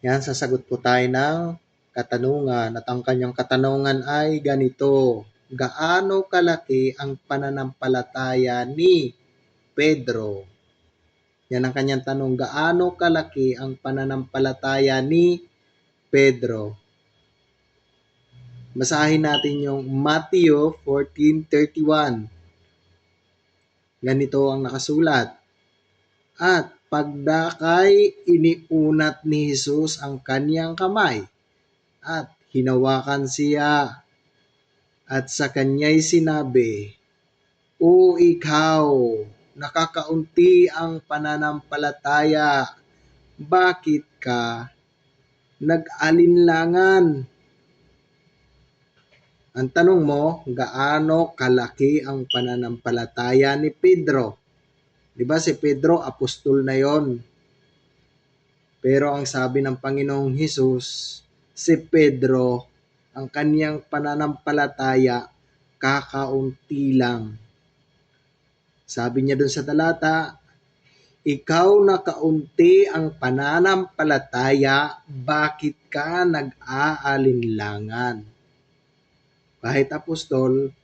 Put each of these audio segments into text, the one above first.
Yan, sasagot po tayo ng katanungan at ang kanyang katanungan ay ganito. Gaano kalaki ang pananampalataya ni Pedro? Yan ang kanyang tanong. Gaano kalaki ang pananampalataya ni Pedro? Basahin natin yung Matthew 14:31. Ganito ang nakasulat. At pagdakay, iniunat ni Jesus ang kaniyang kamay at hinawakan siya at sa kanya'y sinabi, O ikaw, nakakaunti ang pananampalataya, bakit ka nag-alinlangan? Ang tanong mo, gaano kalaki ang pananampalataya ni Pedro? Diba si Pedro, apostol na yon. Pero ang sabi ng Panginoong Hesus, si Pedro, ang kaniyang pananampalataya, kakaunti lang. Sabi niya dun sa talata, ikaw na kaunti ang pananampalataya, bakit ka nag-aalinlangan? Kahit apostol,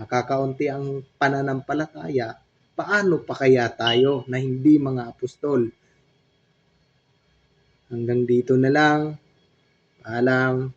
nakakaunti ang pananampalataya, paano pa kaya tayo na hindi mga apostol? Hanggang dito na lang. Paalam.